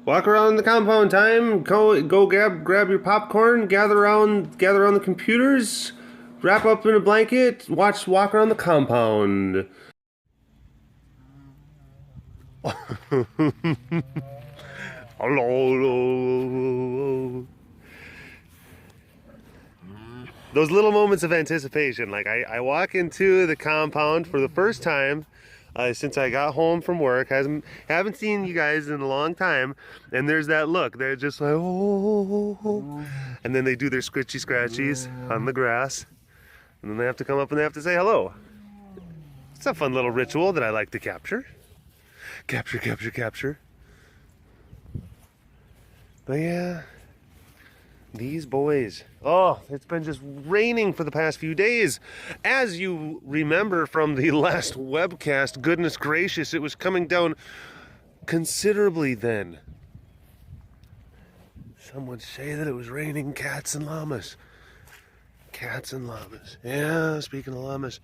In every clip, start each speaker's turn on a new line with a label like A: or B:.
A: Walk around the compound time. Go grab your popcorn. Gather around the computers. Wrap up in a blanket. Walk around the compound. Hello. Those little moments of anticipation. Like I walk into the compound for the first time since I got home from work. Haven't seen you guys in a long time, and there's that look. They're just like, oh, and then they do their scritchy scratchies on the grass, and then they have to come up and they have to say hello. It's a fun little ritual that I like to capture. Capture. But yeah, these boys. Oh, it's been just raining for the past few days. As you remember from the last webcast, goodness gracious, it was coming down considerably then. Some would say that it was raining cats and llamas. Cats and llamas. Yeah, speaking of llamas,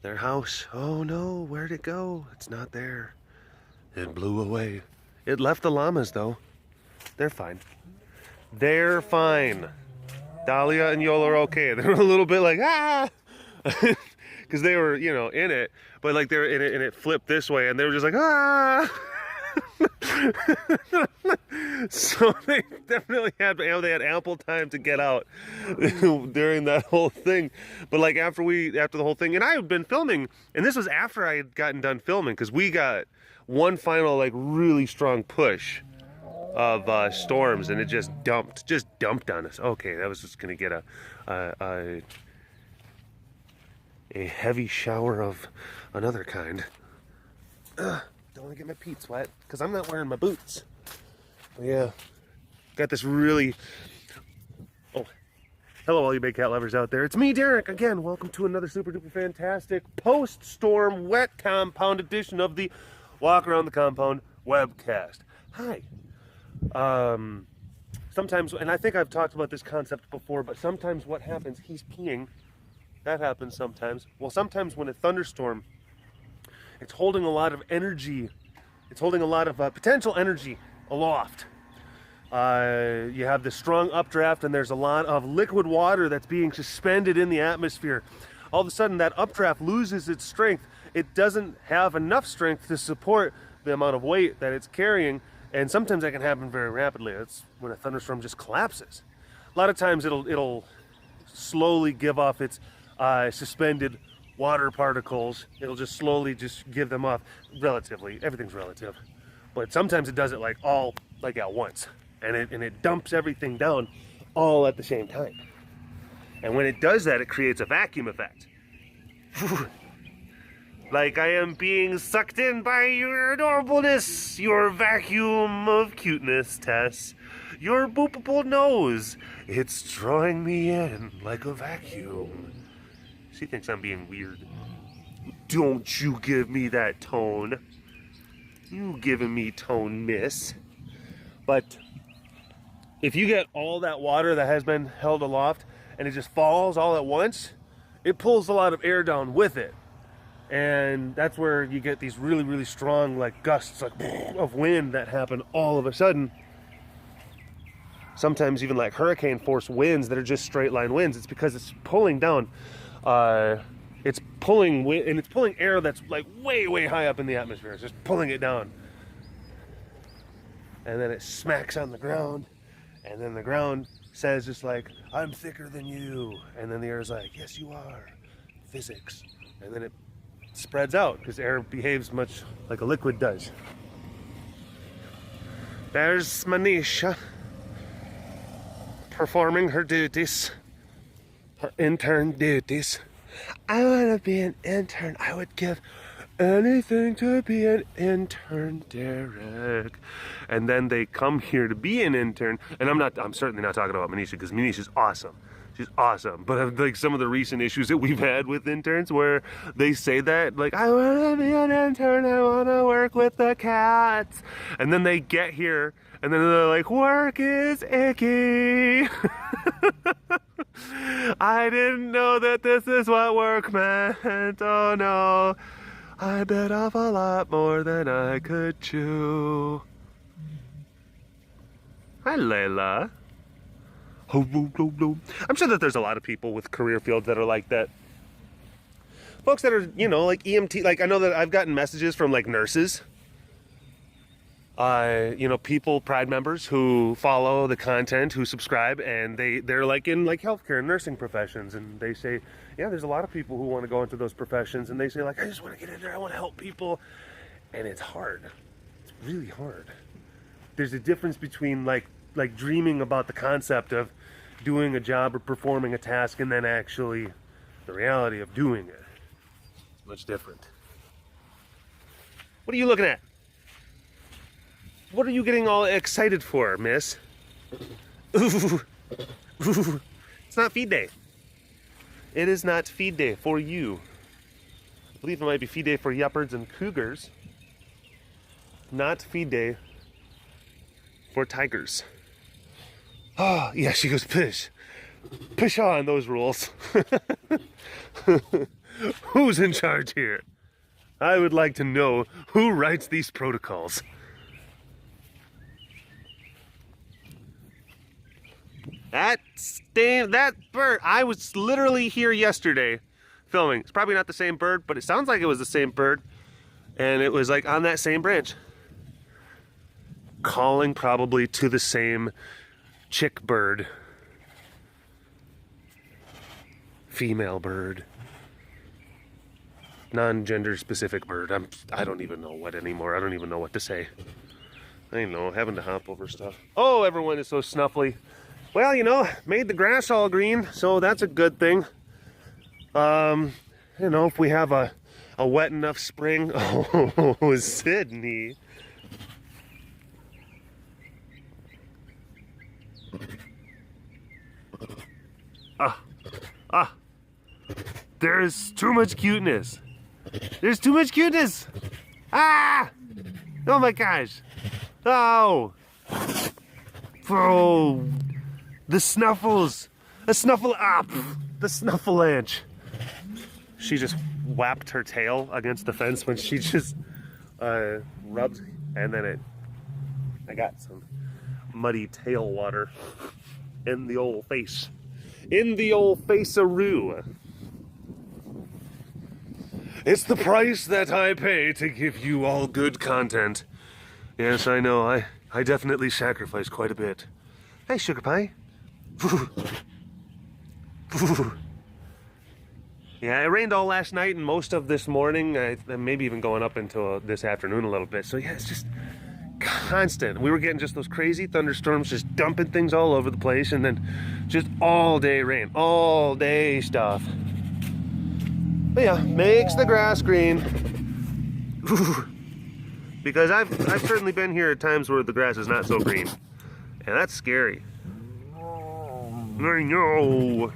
A: their house. Oh no, where'd it go? It's not there. It blew away. It left the llamas though. They're fine. They're fine. Dahlia and Yola are okay. They're a little bit like, ah! Because they were, you know, in it. But like they were in it and it flipped this way and they were just like, ah! So they definitely had ample time to get out during that whole thing. But like after the whole thing, and I had been filming, and this was after I had gotten done filming, because we got one final like really strong push of storms, and it just dumped on us. Okay, that was just gonna get a heavy shower of another kind. Don't want to get my feet wet because I'm not wearing my boots. But yeah, got this really. Oh, hello, all you big cat lovers out there. It's me, Derek, again. Welcome to another super duper fantastic post-storm wet compound edition of the Walk Around the Compound webcast. Hi. Sometimes, and I think I've talked about this concept before, but sometimes what happens, he's peeing. That happens sometimes. Well, sometimes when a thunderstorm, it's holding a lot of energy. It's holding a lot of potential energy aloft. You have this strong updraft, and there's a lot of liquid water that's being suspended in the atmosphere. All of a sudden, that updraft loses its strength. It doesn't have enough strength to support the amount of weight that it's carrying. And sometimes that can happen very rapidly. That's when a thunderstorm just collapses. A lot of times it'll slowly give off its suspended water particles. It'll just slowly just give them off. Relatively, everything's relative. But sometimes it does it like at once. And it dumps everything down all at the same time. And when it does that, it creates a vacuum effect. Like I am being sucked in by your adorableness, your vacuum of cuteness, Tess. Your boopable nose. It's drawing me in like a vacuum. She thinks I'm being weird. Don't you give me that tone. You giving me tone, miss. But if you get all that water that has been held aloft and it just falls all at once, it pulls a lot of air down with it. And that's where you get these really, really strong like gusts like of wind that happen all of a sudden. Sometimes even like hurricane force winds that are just straight line winds. It's because it's pulling down. It's pulling wind, and it's pulling air that's like way, way high up in the atmosphere. It's just pulling it down. And then it smacks on the ground. And then the ground says just like, I'm thicker than you. And then the air is like, yes, you are. Physics. And then it spreads out because air behaves much like a liquid does. There's Manisha performing her duties, her intern duties. I want to be an intern. I would give anything to be an intern, Derek. And then they come here to be an intern, and I'm certainly not talking about Manisha, because Manisha's awesome. She's awesome. But like some of the recent issues that we've had with interns where they say that, like, I want to be an intern, I want to work with the cats. And then they get here, and then they're like, work is icky. I didn't know that this is what work meant. Oh no. I bit off a lot more than I could chew. Hi, Layla. I'm sure that there's a lot of people with career fields that are like that. Folks that are, you know, like EMT, like I know that I've gotten messages from like nurses, you know, people, Pride members who follow the content, who subscribe, and they're like in like healthcare and nursing professions, and they say, yeah, there's a lot of people who want to go into those professions, and they say like, I just want to get in there, I want to help people, and it's hard. It's really hard. There's a difference between like dreaming about the concept of doing a job or performing a task and then actually the reality of doing it. It's much different. What are you looking at? What are you getting all excited for, miss? Ooh. Ooh. It's not feed day. It is not feed day for you. I believe it might be feed day for leopards and cougars. Not feed day for tigers. Oh, yeah, she goes, pish. Pish on those rules. Who's in charge here? I would like to know who writes these protocols. That bird, I was literally here yesterday filming. It's probably not the same bird, but it sounds like it was the same bird. And it was like on that same branch. Calling probably to the same chick bird. Female bird. Non-gender specific bird. I don't even know what anymore. I don't even know what to say. I know, having to hop over stuff. Oh, everyone is so snuffly. Well, you know, made the grass all green, so that's a good thing. You know, if we have a wet enough spring. Oh, Sydney. There's too much cuteness. There's too much cuteness. Ah! Oh my gosh. Oh. Oh. The snuffles. The snuffle up. The snuffle-anch. She just whapped her tail against the fence when she just rubbed, and then I got some muddy tail water in the old face. In the old face-a-roo. It's the price that I pay to give you all good content. Yes, I know. I definitely sacrifice quite a bit. Hey, Sugar Pie. Yeah, it rained all last night and most of this morning, maybe even going up until this afternoon a little bit. So yeah, it's just constant. We were getting just those crazy thunderstorms, just dumping things all over the place, and then just all day rain, all day stuff. But yeah, makes the grass green. Because I've certainly been here at times where the grass is not so green, and that's scary. I know.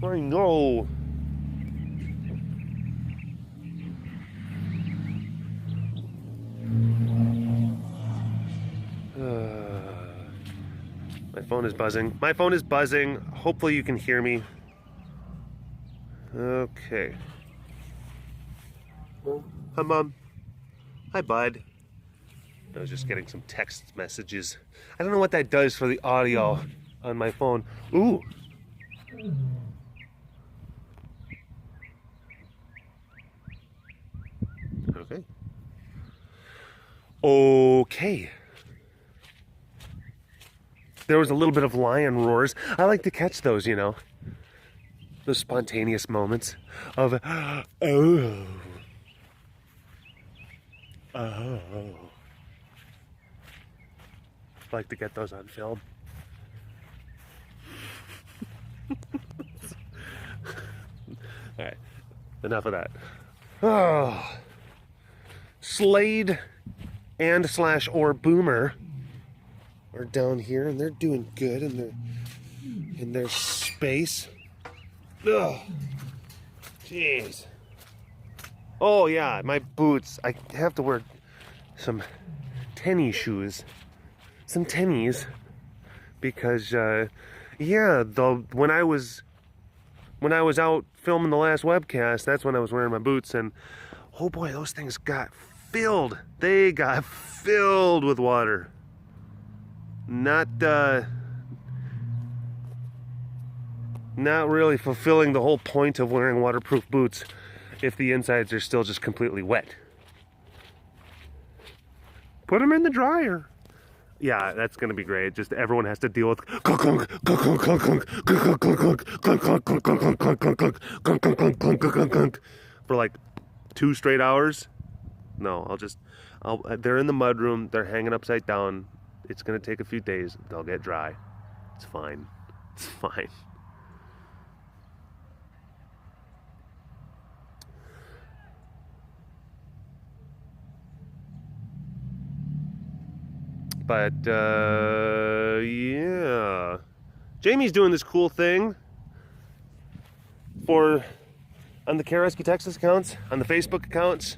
A: I know. My phone is buzzing. My phone is buzzing. Hopefully you can hear me. Okay. Hi, Mom. Hi, Bud. I was just getting some text messages. I don't know what that does for the audio on my phone. Ooh. Okay. Okay. There was a little bit of lion roars. I like to catch those, you know. Those spontaneous moments of, oh. Oh. I like to get those on film. Alright, enough of that. Oh. Slade and /or Boomer are down here and they're doing good in their space. Ugh. Jeez. Oh yeah, my boots. I have to wear some tennis shoes. Some tennies. Because yeah, when I was out filming the last webcast, that's when I was wearing my boots, and oh boy, those things got filled. They got filled with water. not really fulfilling the whole point of wearing waterproof boots if the insides are still just completely wet. Put them in the dryer. Yeah, that's gonna be great. Just everyone has to deal with for like 2 straight hours. No, they're in the mudroom, they're hanging upside down. It's gonna take a few days, they'll get dry. It's fine. It's fine. But, yeah. Jamie's doing this cool thing on the Care Rescue Texas accounts, on the Facebook accounts,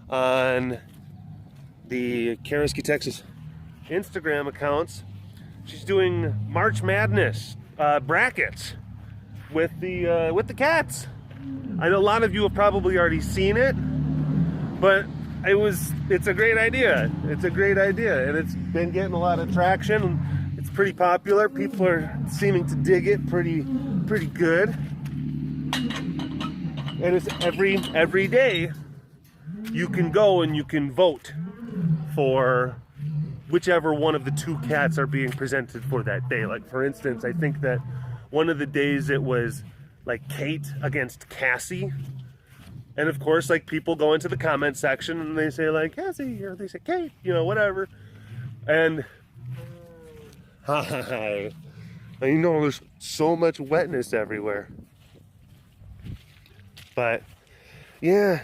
A: on the Care Rescue Texas Instagram accounts. She's doing March Madness brackets with the cats. I know a lot of you have probably already seen it, but it's a great idea. It's a great idea, and it's been getting a lot of traction. It's pretty popular. People are seeming to dig it pretty good. And it's every day you can go and you can vote for whichever one of the 2 cats are being presented for that day. Like, for instance, I think that one of the days it was like Kate against Cassie. And of course, like, people go into the comment section and they say like Cassie, or they say Kate, whatever. And there's so much wetness everywhere. But yeah,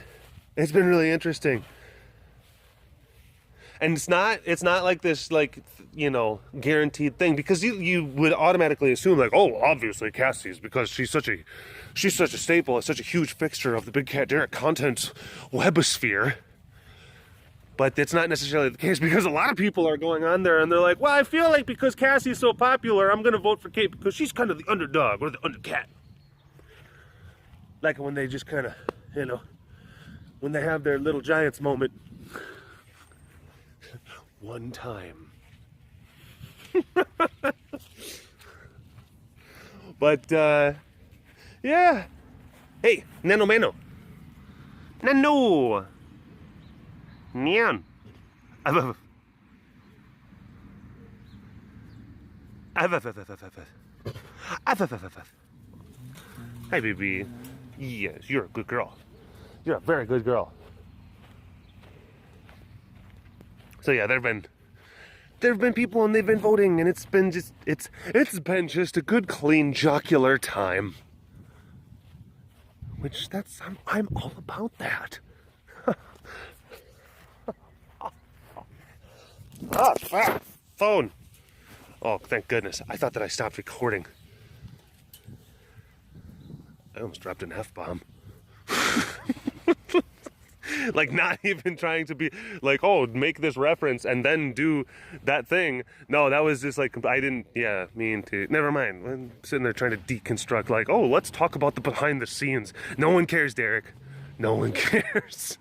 A: it's been really interesting. And it's not like this, like, guaranteed thing, because you would automatically assume like, oh, obviously Cassie's, because she's such a staple, such a huge fixture of the BigCatDerek content webosphere. But that's not necessarily the case, because a lot of people are going on there and they're like, well, I feel like because Cassie's so popular, I'm going to vote for Kate because she's kind of the underdog or the undercat. Like when they just kind of, when they have their Little Giants moment. One time. But, yeah. Hey, Nano Mano. Nano. Nyan. Hi, baby. Yes, you're a good girl. You're a very good girl. So yeah, there have been people, and they've been voting, and it's been just a good, clean, jocular time. Which I'm all about that. Phone. Oh, thank goodness. I thought that I stopped recording. I almost dropped an F-bomb. Like, not even trying to be like, oh, make this reference and then do that thing. No, that was just like, I didn't, mean to. Never mind. I'm sitting there trying to deconstruct, like, oh, let's talk about the behind the scenes. No one cares, Derek. No one cares.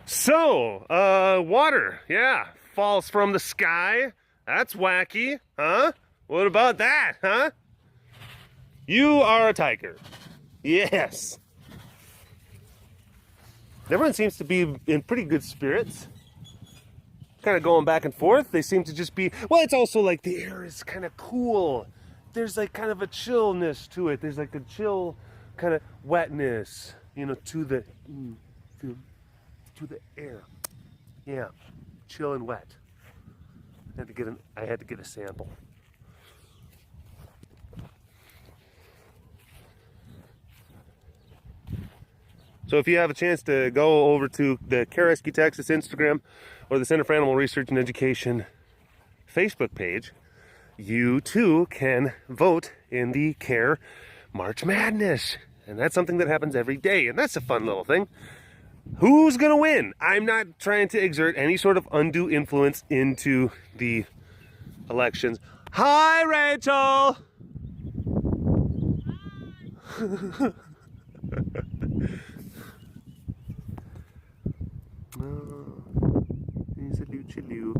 A: So, water, falls from the sky. That's wacky, huh? What about that, huh? You are a tiger. Yes. Everyone seems to be in pretty good spirits. Kind of going back and forth. They seem to just be, well, it's also like the air is kind of cool. There's like kind of a chillness to it. There's like a chill kind of wetness, to the air. Yeah, chill and wet. I had to get a sample. So if you have a chance to go over to the Care Rescue Texas Instagram or the Center for Animal Research and Education Facebook page, you too can vote in the Care March Madness. And that's something that happens every day, and that's a fun little thing. Who's gonna win? I'm not trying to exert any sort of undue influence into the elections. Hi, Rachel! He's a little Chillu.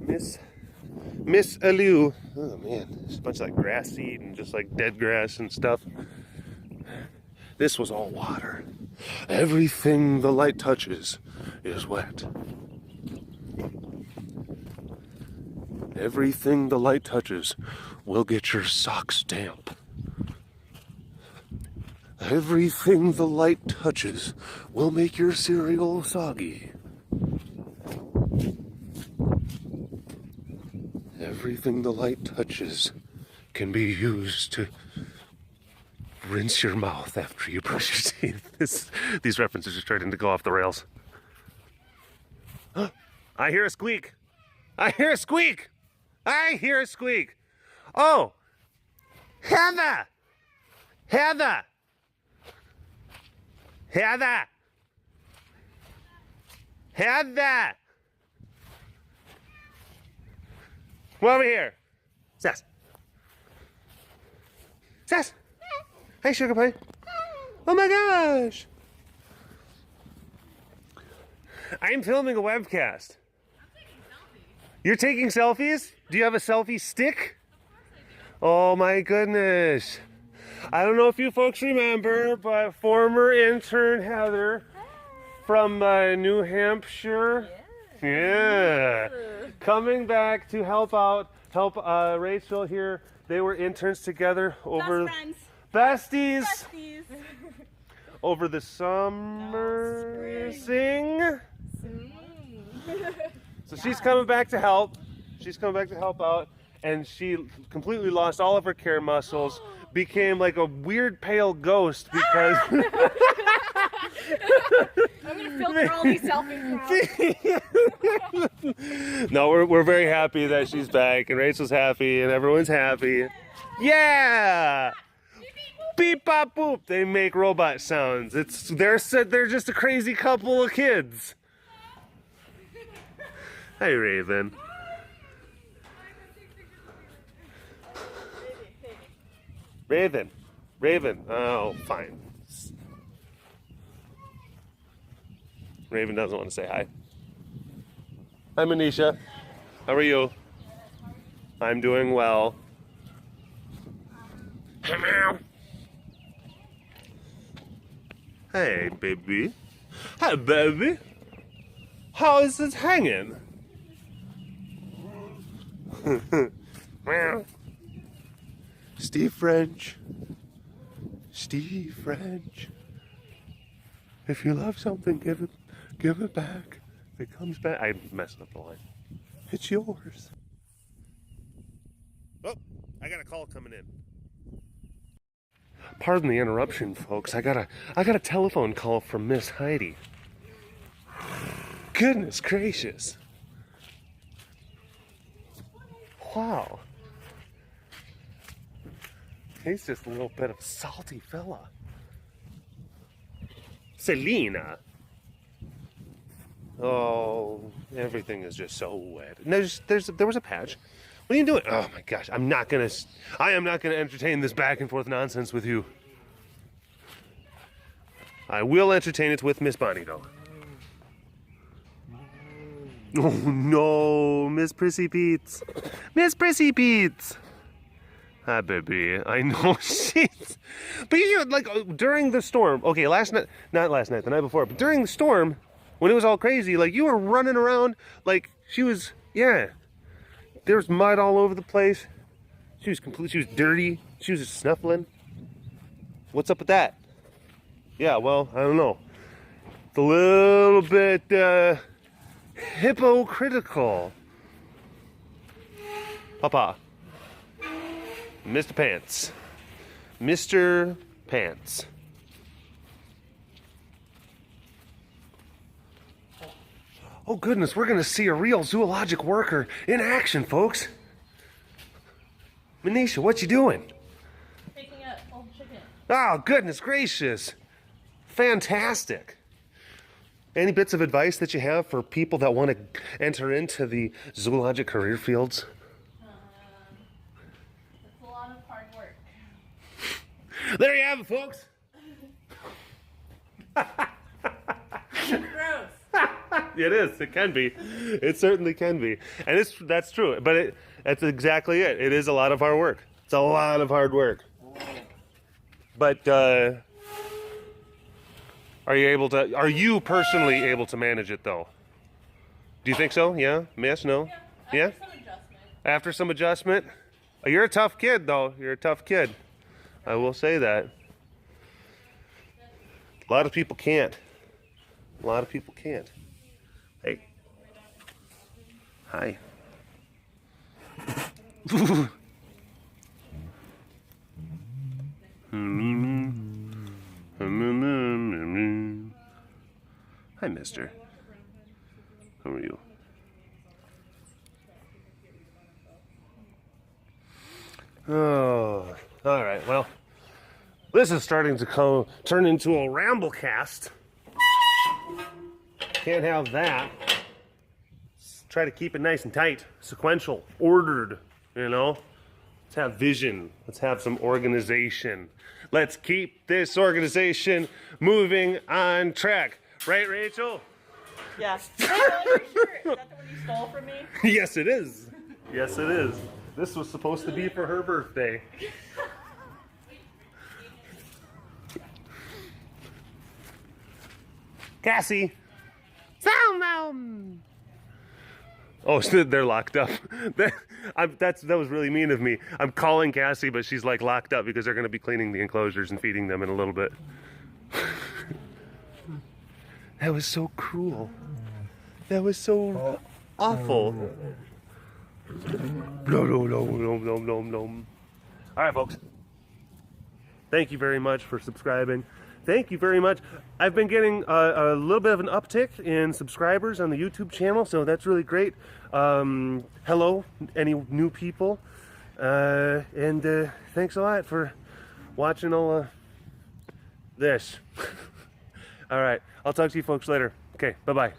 A: Miss Aliu. Oh man, there's a bunch of like grass seed and just like dead grass and stuff. This was all water. Everything the light touches is wet. Everything the light touches will get your socks damp. Everything the light touches will make your cereal soggy. Everything the light touches can be used to rinse your mouth after you brush your teeth. These references are starting to go off the rails. I hear a squeak. I hear a squeak. I hear a squeak. Oh, Heather. Heather. Heather. Heather. Come over here. Sass. Sass. Hey, sugar pie. Oh my gosh. I'm filming a webcast.
B: I'm taking selfies.
A: You're taking selfies? Do you have a selfie stick? Oh my goodness. I don't know if you folks remember, but former intern Heather from New Hampshire. Yeah. Coming back to help Rachel here. They were interns together over besties. Over the summer sing. So she's coming back to help. She's coming back to help out, and she completely lost all of her care muscles. Became like a weird pale ghost because
B: I'm gonna filter all these selfies now.
A: No, we're very happy that she's back, and Rachel's happy, and everyone's happy. Yeah! Beep bop boop. They make robot sounds. They're just a crazy couple of kids. Hey, Raven. Raven. Raven. Oh, fine. Raven doesn't want to say hi. Hi, Manisha. How are you? I'm doing well. Hey, baby. Hi, baby. How is it hanging? Steve French. Steve French. If you love something, give it back. If it comes back, I messed up the line. It's yours. Oh, I got a call coming in. Pardon the interruption, folks. I got a telephone call from Miss Heidi. Goodness gracious. Wow. He's just a little bit of a salty fella. Selena. Oh, everything is just so wet. And there was a patch. What are you doing? Oh my gosh, I am not gonna entertain this back and forth nonsense with you. I will entertain it with Miss Bonnie though. Oh no, Miss Prissy Pete's. Miss Prissy Pete's. Hi, baby. I know she's. But you like during the storm. Okay, not last night, the night before. But during the storm, when it was all crazy, like you were running around like she was. Yeah, there was mud all over the place. She was dirty. She was just snuffling. What's up with that? Yeah, well, I don't know. It's a little bit hypocritical. Papa. Mr. Pants. Mr. Pants. Oh goodness, we're gonna see a real zoologic worker in action, folks. Manisha, what you doing?
B: Picking up old chicken.
A: Oh, goodness gracious. Fantastic. Any bits of advice that you have for people that want to enter into the zoologic career fields?
B: It's a lot of hard work.
A: There you have it, folks.
B: Gross.
A: It is. It can be. It certainly can be. And that's true. But that's exactly it. It is a lot of hard work. It's a lot of hard work. But are you personally able to manage it though? Do you think so? Yeah? Yes? No? Yeah?
B: Some adjustment.
A: After some adjustment? You're a tough kid though. You're a tough kid. I will say that. A lot of people can't. A lot of people can't. Hey. Hi. Hi, mister. How are you? Oh, all right. Well, this is starting to turn into a ramble cast. Can't have that. Let's try to keep it nice and tight, sequential, ordered, you know. Let's have vision. Let's have some organization. Let's keep this organization moving on track. Right, Rachel?
B: Yeah. Hey, I like your shirt. Is that the one you stole from me?
A: Yes, it is. Yes, it is. This was supposed to be for her birthday. Cassie. Oh, they're locked up. That was really mean of me. I'm calling Cassie, but she's like locked up because they're going to be cleaning the enclosures and feeding them in a little bit. That was so cruel. That was so awful. All right, folks. Thank you very much for subscribing. Thank you very much. I've been getting a little bit of an uptick in subscribers on the YouTube channel, so that's really great. Hello, any new people. And thanks a lot for watching all this. All right, I'll talk to you folks later. Okay, bye-bye.